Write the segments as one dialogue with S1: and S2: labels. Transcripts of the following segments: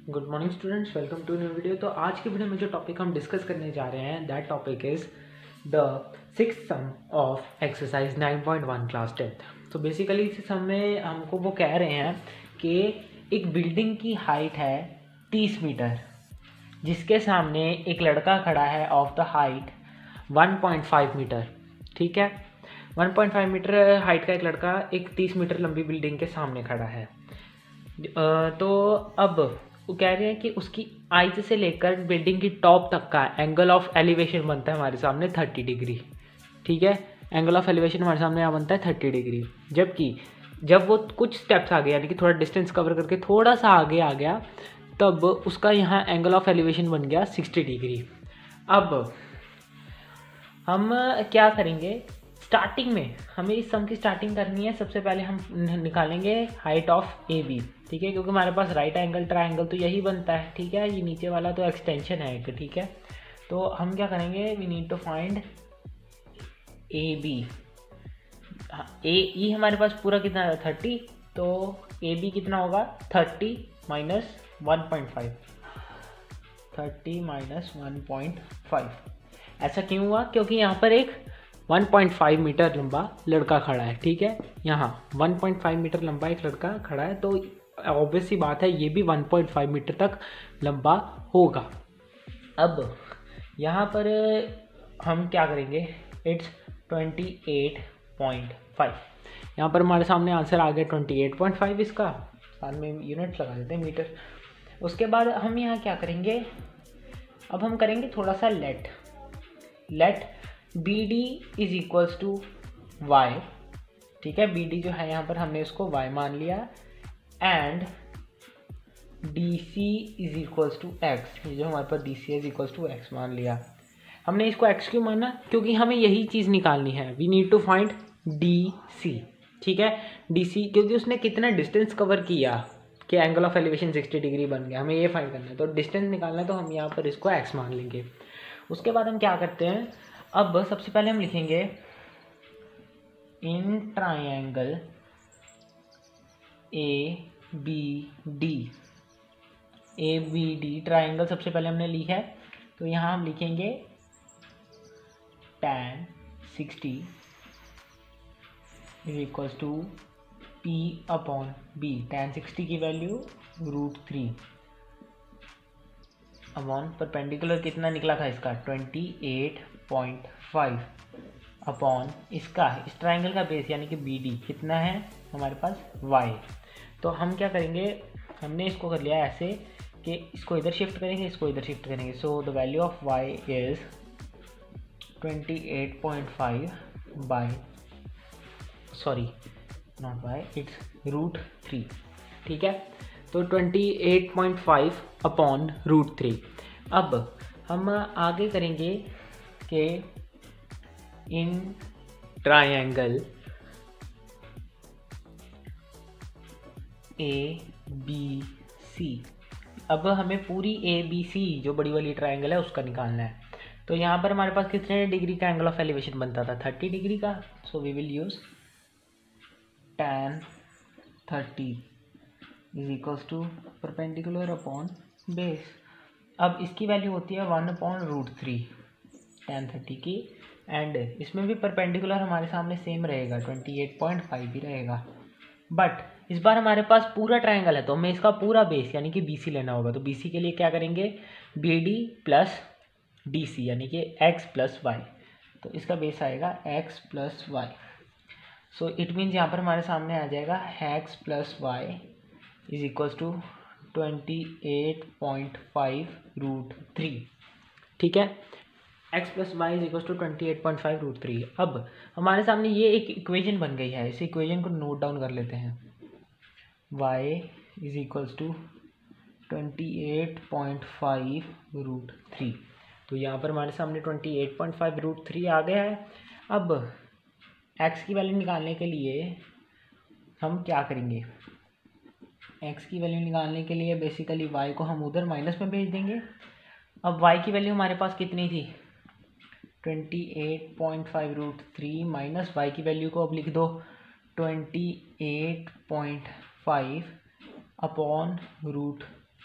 S1: Good morning students, welcome to new video. तो आज की वीडियो में जो टॉपिक हम डिस्कस करने जा रहे हैं that topic is the sixth sum of exercise 9.1 class 10th। तो बेसिकली इस सम में हमको वो कह रहे हैं कि एक बिल्डिंग की हाइट है 30 मीटर, जिसके सामने एक लड़का खड़ा है ऑफ द हाइट 1.5 मीटर। ठीक है, 1.5 मीटर हाइट का एक लड़का एक 30 मीटर लंबी बिल्डिंग के सामने खड़ा है। तो अब वो कह रहे हैं कि उसकी आइज से लेकर बिल्डिंग की टॉप तक का एंगल ऑफ एलिवेशन बनता है हमारे सामने 30 डिग्री। ठीक है, एंगल ऑफ एलिवेशन हमारे सामने यहाँ बनता है 30 डिग्री। जबकि जब वो कुछ स्टेप्स आगे यानी कि थोड़ा डिस्टेंस कवर करके थोड़ा सा आगे आ गया तब उसका यहाँ एंगल ऑफ एलिवेशन बन गया 60 डिग्री। अब हम क्या करेंगे, स्टार्टिंग में हमें इस सम की स्टार्टिंग करनी है। सबसे पहले हम निकालेंगे हाइट ऑफ ए बी। ठीक है, क्योंकि हमारे पास राइट एंगल ट्रायंगल तो यही बनता है। ठीक है, ये नीचे वाला तो एक्सटेंशन है एक। ठीक है, तो हम क्या करेंगे, we need to find A B. A हमारे पास पूरा कितना है 30, तो ए बी कितना होगा 30 माइनस 1.5। 30 माइनस 1.5। ऐसा क्यों हुआ, क्योंकि यहाँ पर एक 1.5 मीटर लंबा लड़का खड़ा है। ठीक है, यहाँ 1.5 मीटर लंबा एक लड़का खड़ा है, तो ऑब्वियस सी बात है ये भी 1.5 मीटर तक लंबा होगा। अब यहाँ पर हम क्या करेंगे, इट्स 28.5। यहाँ पर हमारे सामने आंसर आ गया 28.5। इसका साथ में यूनिट लगा देते हैं, मीटर। उसके बाद हम यहाँ क्या करेंगे, अब हम करेंगे थोड़ा सा let B D is equals to y. ठीक है, बी डी जो है यहाँ पर हमने इसको y मान लिया and D C is equals to X. ये जो हमारे पास D C is equals to X मान लिया। हमने इसको x क्यों माना, क्योंकि हमें यही चीज़ निकालनी है। We need to find D C. ठीक है, डी सी क्योंकि उसने कितना डिस्टेंस कवर किया कि एंगल ऑफ एलिवेशन 60 डिग्री बन गया, हमें ये फाइंड करना है। तो डिस्टेंस निकालना है तो हम यहाँ पर इसको x मान लेंगे। उसके बाद हम क्या करते हैं, अब सबसे पहले हम लिखेंगे in triangle A B D triangle सबसे पहले हमने लिखा है, तो यहाँ हम लिखेंगे tan 60 is equals to P upon B। tan 60 की वैल्यू √3 अपॉन परपेंडिकुलर कितना निकला था इसका 28.5 अपॉन इसका इस ट्राइंगल का बेस यानी कि BD कितना है हमारे पास y। तो हम क्या करेंगे, हमने इसको कर लिया ऐसे कि इसको इधर शिफ्ट करेंगे, इसको इधर शिफ्ट करेंगे। So the value of y is 28.5 by sorry not y, it's √3। ठीक है, तो 28.5 अपॉन √3। अब हम आगे करेंगे कि इन ट्रायंगल ए बी सी, अब हमें पूरी ए बी सी जो बड़ी वाली ट्रायंगल है उसका निकालना है। तो यहाँ पर हमारे पास कितने डिग्री का एंगल ऑफ एलिवेशन बनता था 30 डिग्री का। So we will use tan 30 is equals to perpendicular upon base. अब इसकी वैल्यू होती है 1/√3 tan 30 की, एंड इसमें भी परपेंडिकुलर हमारे सामने सेम रहेगा 28.5 भी रहेगा। बट इस बार हमारे पास पूरा ट्रायंगल है तो हमें इसका पूरा बेस यानी कि BC लेना होगा। तो BC के लिए क्या करेंगे, BD प्लस DC यानी कि x प्लस वाई। तो इसका बेस आएगा x plus y. So it means यहाँ पर हमारे सामने आ जाएगा x plus y is equals to 28.5√3। ठीक है, x plus y is equals to 28.5√3। अब हमारे सामने ये एक इक्वेशन बन गई है, इस इक्वेशन को नोट डाउन कर लेते हैं। y is equals to 28.5√3। तो यहाँ पर हमारे सामने 28.5√3 आ गया है। अब x की वैल्यू निकालने के लिए हम क्या करेंगे, x की वैल्यू निकालने के लिए बेसिकली y को हम उधर माइनस में भेज देंगे। अब y की वैल्यू हमारे पास कितनी थी 28.5√3 माइनस y की वैल्यू को अब लिख दो 28.5 अपॉन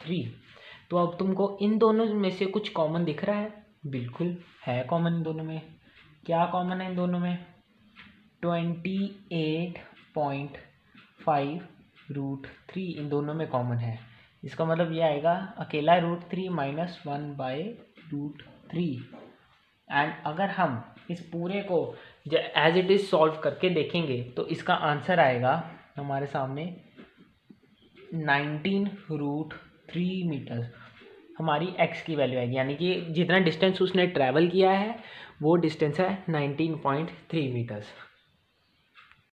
S1: 3। तो अब तुमको इन दोनों में से कुछ कॉमन दिख रहा है? बिल्कुल है कॉमन इन दोनों में। क्या कॉमन है इन दोनों में? 28.5 √3 इन दोनों में कॉमन है। इसका मतलब ये आएगा अकेला √3 माइनस 1/√3। एंड अगर हम इस पूरे को एज इट इज़ सॉल्व करके देखेंगे तो इसका आंसर आएगा हमारे सामने 19√3 मीटर हमारी x की वैल्यू आएगी, यानी कि जितना डिस्टेंस उसने ट्रैवल किया है वो डिस्टेंस है 19.3 मीटर्स।